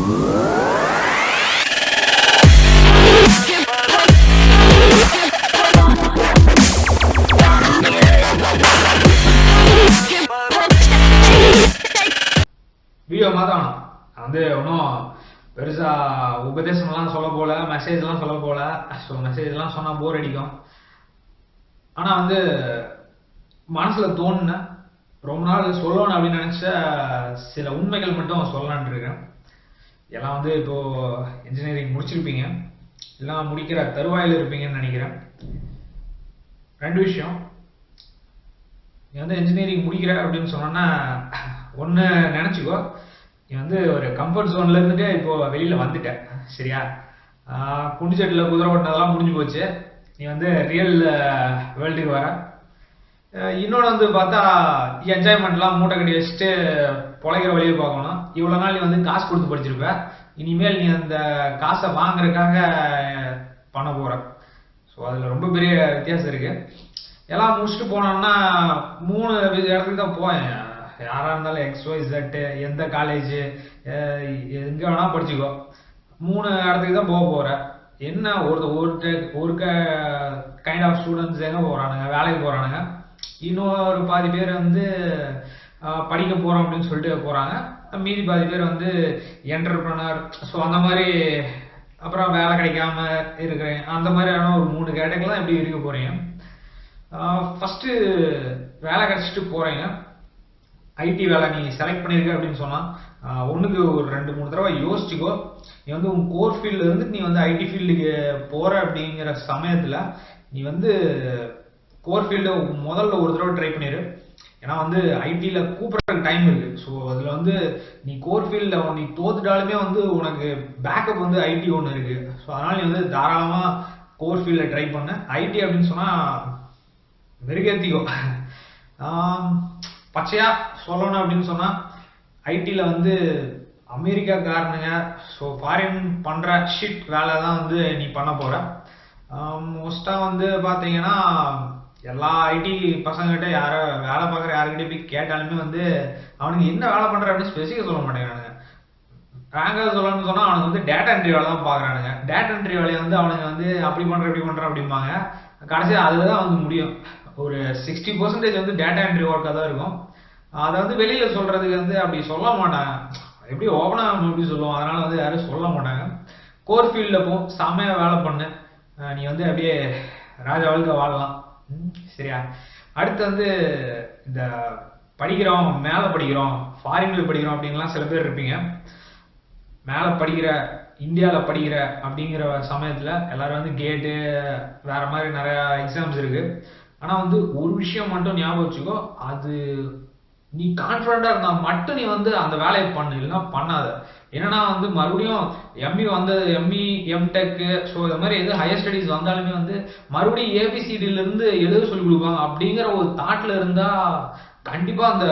Video மாதான் வந்து ஒன்றும் பெருசா உபதேசம்லாம் சொல்ல போல, மெசேஜ்லாம் சொல்ல போல. ஸோ மெசேஜ்லாம் சொன்னா போர் அடிக்கும். ஆனா வந்து மனசுல தோணுன ரொம்ப நாள் சொல்லணும் அப்படின்னு நினைச்ச சில உண்மைகள் மட்டும் சொல்லலான் இருக்கேன். எல்லாம் வந்து இப்போ இன்ஜினியரிங் முடிச்சிருப்பீங்க, எல்லாம் முடிக்கிற தருவாயில் இருப்பீங்கன்னு நினைக்கிறேன். ரெண்டு விஷயம். நீ வந்து இன்ஜினியரிங் முடிக்கிற அப்படின்னு சொன்னா ஒன்று நினச்சிக்கோ, நீ வந்து ஒரு கம்ஃபர்ட் ஜோன்ல இருந்துட்டு இப்போ வெளியில வந்துட்ட. சரியா? குண்டிச்சட்டில் குதிரை ஓட்டினதெல்லாம் முடிஞ்சு போச்சு. நீ வந்து ரியல் வேர்ல்டுக்கு வர. இன்னொன்று வந்து பார்த்தா என்ஜாய்மெண்ட்லாம் மூட்டை கட்டி வச்சுட்டு பொழைக்கிற வழியை பார்க்கணும். இவ்வளோ நாள் நீ வந்து காசு கொடுத்து படிச்சிருப்ப, இனிமேல் நீ அந்த காசை வாங்குறதுக்காக பண்ண போற. ஸோ அதில் ரொம்ப பெரிய வித்தியாசம் இருக்கு. எல்லாம் முடிச்சுட்டு போனோம்னா 3 இடத்துக்கு தான் போவேன். யாராக இருந்தாலும் XYZ, எந்த காலேஜ், எங்கே வேணா படிச்சுக்கோ, 3 இடத்துக்கு தான் போக போற. என்ன ஒரு கைண்ட் ஆஃப் ஸ்டூடெண்ட்ஸ் எங்கே போகிறானுங்க, வேலைக்கு போகிறானுங்க. இன்னொரு பாதி பேர் வந்து படிக்க போகிறோம் அப்படின்னு சொல்லிட்டு போகிறாங்க. மீதி பாதி பேர் வந்து என்டர்பிரனர். ஸோ அந்த மாதிரி அப்புறம் வேலை கிடைக்காம இருக்கிறேன். அந்த மாதிரியான ஒரு 3 கேட்டகரியில் தான் எப்படி இருக்க போகிறீங்க. ஃபஸ்ட்டு வேலை கிடச்சிட்டு போகிறீங்க. ஐடி வேலை நீ செலக்ட் பண்ணியிருக்க அப்படின்னு சொன்னால் ஒன்றுக்கு ஒரு 2-3 தடவை யோசிச்சுக்கோ. நீ வந்து உன் கோர் ஃபீல்டில் இருந்து நீ வந்து ஐடி ஃபீல்டுக்கு போகிற அப்படிங்கிற சமயத்தில் நீ வந்து கோர் ஃபீல்டை முதல்ல ஒரு தடவை ட்ரை பண்ணிடு. ஏன்னா வந்து ஐடியில் கூப்பிட்றதுக்கு டைம் இருக்குது. ஸோ அதில் வந்து நீ கோர் ஃபீல்டில் நீ தோத்துட்டாலுமே வந்து உனக்கு பேக்கப் வந்து ஐடி ஒன்று இருக்குது. ஸோ அதனால் நீ வந்து தாராளமாக கோர் ஃபீல்டில் ட்ரை பண்ண. ஐடி அப்படின்னு சொன்னால் மெருகேற்றிக்கோ. பச்சையா சொல்லணும் அப்படின்னு சொன்னால் ஐடியில் வந்து அமெரிக்காக்காரனுங்க, ஸோ ஃபாரின் பண்ணுற ஷிட் வேலை தான் வந்து நீ பண்ண போகிற. மோஸ்ட்டாக வந்து பார்த்தீங்கன்னா எல்லா ஐடி பசங்ககிட்ட யாரோ வேலை பார்க்குற யாருக்கிட்டே போய் கேட்டாலுமே வந்து அவனுக்கு என்ன வேலை பண்ணுற அப்படின்னு ஸ்பெசிஃபிக்காக சொல்ல மாட்டேங்கிறானுங்க. ரேங்காக சொல்லணும்னு சொன்னால் அவனுக்கு வந்து டேட்டா என்ட்ரி வேலை தான் பார்க்குறானுங்க. டேட்டா என்ட்ரி வேலையை வந்து அவனுங்க வந்து அப்படி பண்ணுறேன் இப்படி பண்ணுறேன் அப்படிம்பாங்க. கடைசியாக அதில் தான் வந்து முடியும். ஒரு 60% வந்து டேட்டா என்ட்ரி ஒர்க்காக தான் இருக்கும். அதை வந்து வெளியில் சொல்கிறதுக்கு வந்து அப்படி சொல்ல மாட்டாங்க. எப்படி ஓப்பனாக எப்படி சொல்லுவோம், அதனால் வந்து யாரும் சொல்ல மாட்டாங்க. கோர் ஃபீல்டில் போ, செம்மையாக வேலை பண்ணு, நீ வந்து அப்படியே ராஜா வாழ்க்கை வாழலாம். சரியா? அடுத்து வந்து இந்த படிக்கிறோம், மேலே படிக்கிறோம், ஃபாரின்ல படிக்கிறோம் அப்படின்லாம் சில பேர் இருப்பீங்க. மேலே படிக்கிற, இந்தியாவில் படிக்கிற அப்படிங்கிற சமயத்தில் எல்லாரும் வந்து கேட்டு வேற மாதிரி நிறையா எக்ஸாம்ஸ் இருக்கு. ஆனால் வந்து ஒரு விஷயம் மட்டும் ஞாபகம் வச்சுக்கோ, அது நீ கான்ஃபிடண்டாக இருந்தால் மட்டும் நீ வந்து அந்த வேலையை பண்ணு, இல்லைன்னா பண்ணாத. என்னன்னா வந்து மறுபடியும் எம்இ வந்து எம்இ எம்டெக்கு, ஸோ இந்த மாதிரி எது ஹையர் ஸ்டடீஸ் வந்தாலுமே வந்து மறுபடியும் ஏபிசிடியிலேருந்து எழுத சொல்லி கொடுப்பாங்க அப்படிங்கிற ஒரு தாட்டில் இருந்தால் கண்டிப்பாக அந்த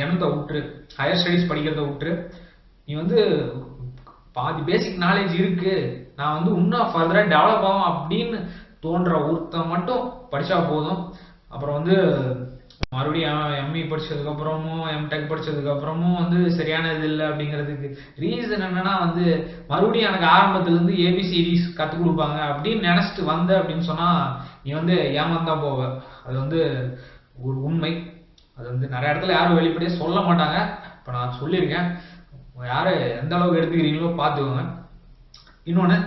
எண்ணத்தை விட்டுரு. ஹையர் ஸ்டடீஸ் படிக்கிறத விட்டுரு. நீ வந்து பாதி பேசிக் நாலேஜ் இருக்கு, நான் வந்து இன்னும் ஃபர்தராக டெவலப் ஆகும் அப்படின்னு தோன்ற ஒருத்தன் மட்டும் படித்தா போதும். அப்புறம் வந்து மறுபடியும் எம்இ படிச்சதுக்கப்புறமும் எம்டெக் படிச்சதுக்கப்புறமும் வந்து சரியான இது இல்லை அப்படிங்கிறதுக்கு ரீசன் என்னன்னா வந்து மறுபடியும் எனக்கு ஆரம்பத்துலேருந்து ஏபிசிடிஸ் கற்றுக் கொடுப்பாங்க அப்படின்னு நினச்சிட்டு வந்த அப்படின்னு சொன்னால் நீ வந்து ஏமாந்தான் போவ. அது வந்து ஒரு உண்மை. அது வந்து நிறைய இடத்துல யாரும் வெளிப்படையாக சொல்ல மாட்டாங்க. இப்போ நான் சொல்லியிருக்கேன், யார் எந்த அளவுக்கு எடுத்துக்கிறீங்களோ பார்த்துக்கோங்க. இன்னொன்று,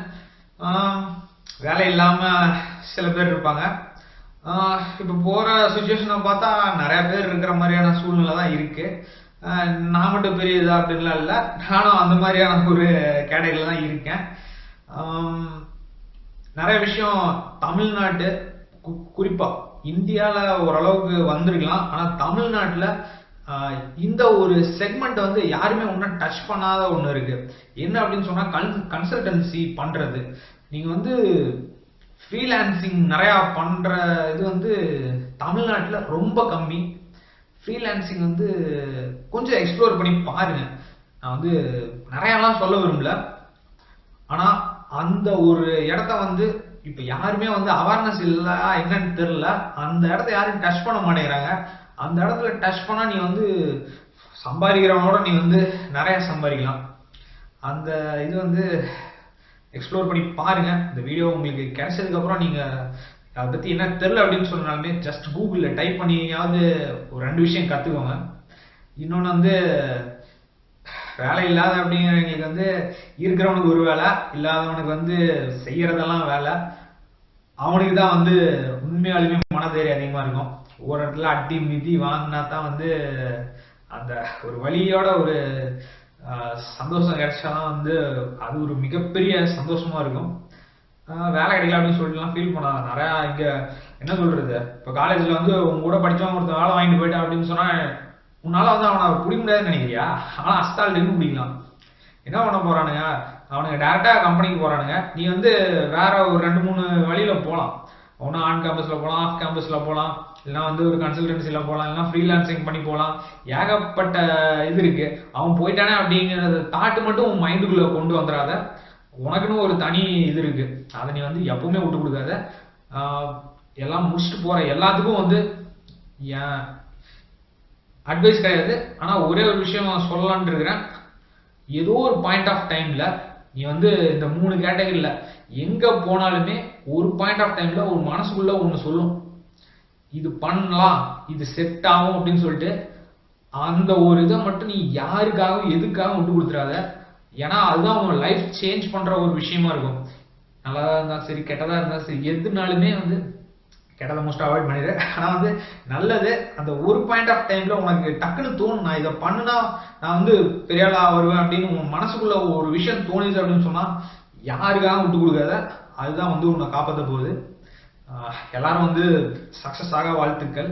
வேலை இல்லாமல் சில பேர் இருப்பாங்க. இப்போ போகிற சுச்சுவேஷனை பார்த்தா நிறைய பேர் இருக்கிற மாதிரியான சூழ்நிலை தான் இருக்கு. நான் மட்டும் பெரிய இதா அப்படின்லாம் இல்லை, நானும் அந்த மாதிரியான ஒரு கேட்டகரியில் தான் இருக்கேன். நிறைய விஷயம் தமிழ்நாட்டு குறிப்பாக இந்தியாவில் ஓரளவுக்கு வந்திருக்கலாம். ஆனால் தமிழ்நாட்டில் இந்த ஒரு செக்மெண்ட் வந்து யாருமே ஒன்றும் டச் பண்ணாத ஒன்று இருக்கு. என்ன அப்படின்னு சொன்னால் கன்சல்டன்சி பண்ணுறது. நீங்கள் வந்து ஃப்ரீலான்சிங் நிறையா பண்ணுற இது வந்து தமிழ்நாட்டில் ரொம்ப கம்மி. ஃப்ரீலான்சிங் வந்து கொஞ்சம் எக்ஸ்ப்ளோர் பண்ணி பாருங்க. நான் வந்து நிறையாலாம் சொல்ல விரும்பல, ஆனால் அந்த ஒரு இடத்த வந்து இப்போ யாருமே வந்து அவேர்னஸ் இல்லை, என்னன்னு தெரில. அந்த இடத்த யாரும் டச் பண்ண மாட்டேங்கிறாங்க. அந்த இடத்துல டச் பண்ணால் நீ வந்து சம்பாதிக்கிறவனோட நீ வந்து நிறைய சம்பாதிக்கலாம். அந்த இது வந்து எக்ஸ்ப்ளோர் பண்ணி பாருங்க. இந்த வீடியோ உங்களுக்கு கிடைச்சதுக்கு அப்புறம் நீங்க அதை பத்தி என்ன தெரியல அப்படின்னு சொன்னாலுமே ஜஸ்ட் கூகுள்ல டைப் பண்ணியாவது ஒரு 2 விஷயம் கத்துக்கோங்க. இன்னொன்னு வந்து வேலை இல்லாத அப்படிங்கிறவங்களுக்கு வந்து இருக்கிறவனுக்கு ஒரு வேலை, இல்லாதவனுக்கு வந்து செய்யறதெல்லாம் வேலை. அவனுக்கு தான் வந்து உண்மையாலுமே மனதைரியம் அதிகமா இருக்கும். ஒரு இடத்துல அடி மிதி வாங்கினா தான் வந்து அந்த ஒரு வழியோட ஒரு சந்தோஷம் கிடைச்சாதான் வந்து அது ஒரு மிகப்பெரிய சந்தோஷமா இருக்கும். வேலை கிடைக்கல அப்படின்னு சொல்லிட்டுலாம் ஃபீல் பண்ணாங்க. நிறையா இங்க என்ன சொல்றது, இப்போ காலேஜ்ல வந்து உங்க கூட படிச்சவங்க ஒருத்தர் வேலை வாங்கிட்டு போயிட்டான் அப்படின்னு சொன்னா உன்னால வந்து அவனை பிடிக்க முடியாதுன்னு நினைக்கிறியா? ஆனா அஸ்தால்ட்டுன்னு பிடிக்கலாம். என்ன பண்ண போறானுங்க, அவனுங்க டேரக்டா கம்பெனிக்கு போறானுங்க. நீ வந்து வேற ஒரு 2-3 வழியில போகலாம். ஒன்று ஆன் கேம்பஸ்ல போகலாம், ஆஃப் கேம்பஸ்ல போகலாம், இல்லைன்னா வந்து ஒரு கன்சல்டன்சில போகலாம், இல்லைன்னா ஃப்ரீலான்சிங் பண்ணி போகலாம். ஏகப்பட்ட இது இருக்கு. அவன் போயிட்டானே அப்படிங்கிறத தாட்டு மட்டும் உன் மைண்டுக்குள்ள கொண்டு வந்துடாத. உனக்குன்னு ஒரு தனி இது இருக்கு, அதை நீ வந்து எப்பவுமே விட்டு கொடுக்காத. எல்லாம் முடிச்சுட்டு போற எல்லாத்துக்கும் வந்து என் அட்வைஸ் கிடையாது. ஆனா ஒரே ஒரு விஷயம் சொல்லலான்னு இருக்கிறேன். ஏதோ ஒரு பாயிண்ட் ஆஃப் டைம்ல நீ வந்து இந்த 3 கேட்டகரியில எங்க போனாலுமே ஒரு பாயிண்ட் ஆஃப் டைம்ல ஒரு மனசுக்குள்ள ஒண்ணு சொல்லும், இது பண்ணலாம், இது செட் ஆகும் அப்படின்னு சொல்லிட்டு. அந்த ஒரு இதை மட்டும் நீ யாருக்காகவும் எதுக்காகவும் விட்டு கொடுத்துறாத. ஏன்னா அதுதான் உங்க லைஃப் சேஞ்ச் பண்ற ஒரு விஷயமா இருக்கும். நல்லதா இருந்தா சரி, கெட்டதா இருந்தா சரி, எதுனாலுமே வந்து கெட்டதை மோஸ்ட் அவாய்ட் பண்ணிடு. ஆனா வந்து நல்லது அந்த ஒரு பாயிண்ட் ஆஃப் டைம்ல உனக்கு டக்குன்னு தோணும், நான் இதை பண்ணுனா நான் வந்து பெரிய ஆளா வருவேன் அப்படின்னு உன் மனசுக்குள்ள ஒரு விஷயம் தோணுது அப்படின்னு சொன்னா யாருக்காக விட்டு கொடுக்காத. அதுதான் வந்து உன்னை காப்பாற்ற போகுது. எல்லாரும் வந்து சக்சஸ் ஆக வாழ்த்துக்கள்.